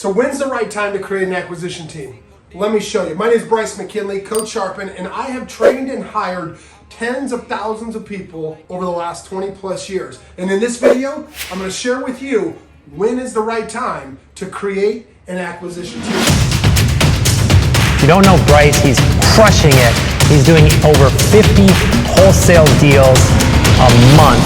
So when's the right time to create an acquisition team? Let me show you. My name is Bryce McKinley, Coach Sharpen, and I have trained and hired tens of thousands of people over the last 20 plus years. And in this video, I'm going to share with you when is the right time to create an acquisition team. If you don't know Bryce, he's crushing it. He's doing over 50 wholesale deals a month.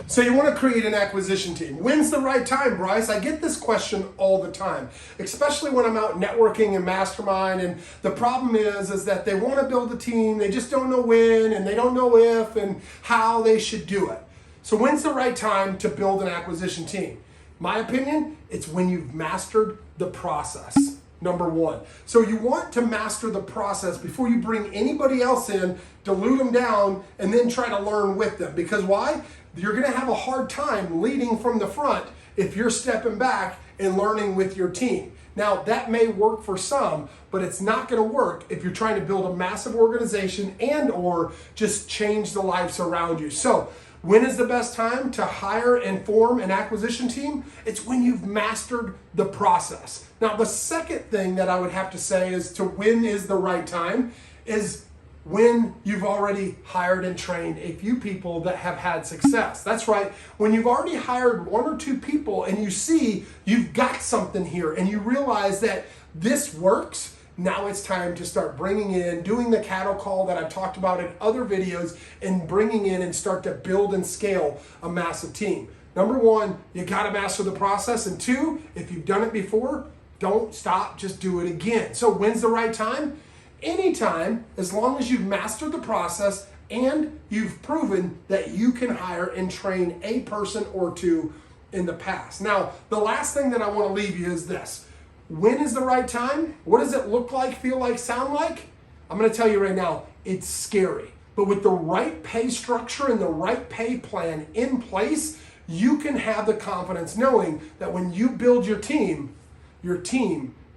So you want to create an acquisition team. When's the right time, Bryce? I get this question all the time, especially when I'm out networking and mastermind. And the problem is that they want to build a team. They just don't know when, and they don't know if and how they should do it. So when's the right time to build an acquisition team? My opinion, it's when you've mastered the process. Number one. So you want to master the process before you bring anybody else in, dilute them down, and then try to learn with them. Because why? You're going to have a hard time leading from the front if you're stepping back and learning with your team. Now, that may work for some, but it's not going to work if you're trying to build a massive organization and or just change the lives around you. So when is the best time to hire and form an acquisition team? It's when you've mastered the process. Now, the second thing that I would have to say is to when is the right time is when you've already hired and trained a few people that have had success. That's right. When you've already hired one or two people and you see you've got something here and you realize that this works, now it's time to start bringing in, doing the cattle call that I've talked about in other videos, and bringing in and start to build and scale a massive team. Number one, you got to master the process. And two, if you've done it before, don't stop, just do it again. So when's the right time? Anytime, as long as you've mastered the process and you've proven that you can hire and train a person or two in the past. Now, the last thing that I want to leave you is this. When is the right time? What does it look like, feel like, sound like? I'm going to tell you right now, it's scary. But with the right pay structure and the right pay plan in place, you can have the confidence knowing that when you build your team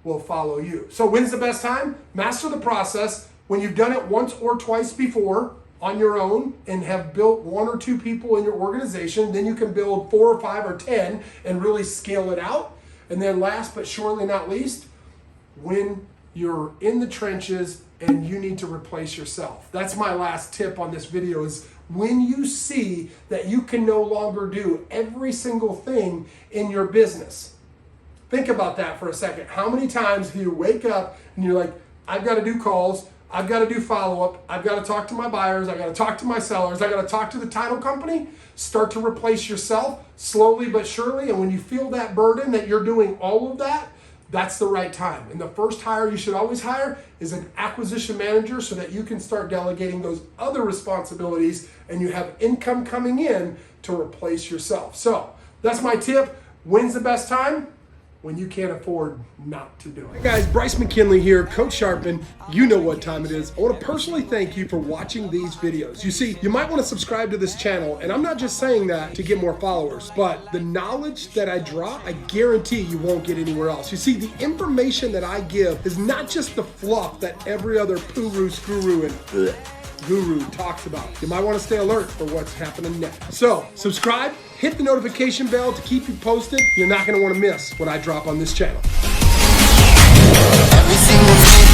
will follow you. So when's the best time? Master the process. When you've done it once or twice before on your own and have built one or two people in your organization, then you can build 4 or 5 or 10 and really scale it out. And then last but surely not least, when you're in the trenches and you need to replace yourself. That's my last tip on this video is when you see that you can no longer do every single thing in your business. Think about that for a second. How many times do you wake up and you're like, I've got to do calls, I've got to do follow-up, I've got to talk to my buyers, I've got to talk to my sellers, I've got to talk to the title company. Start to replace yourself slowly but surely. And when you feel that burden that you're doing all of that, that's the right time. And the first hire you should always hire is an acquisition manager so that you can start delegating those other responsibilities and you have income coming in to replace yourself. So that's my tip. When's the best time? When you can't afford not to do it. Hey guys, Bryce McKinley here, Coach Sharpen. You know what time it is. I want to personally thank you for watching these videos. You see, you might want to subscribe to this channel, and I'm not just saying that to get more followers, but the knowledge that I drop, I guarantee you won't get anywhere else. You see, the information that I give is not just the fluff that every other guru, screw and guru talks about. You might want to stay alert for what's happening next. So subscribe, hit the notification bell to keep you posted. You're not going to want to miss what I drop on this channel. Every single day.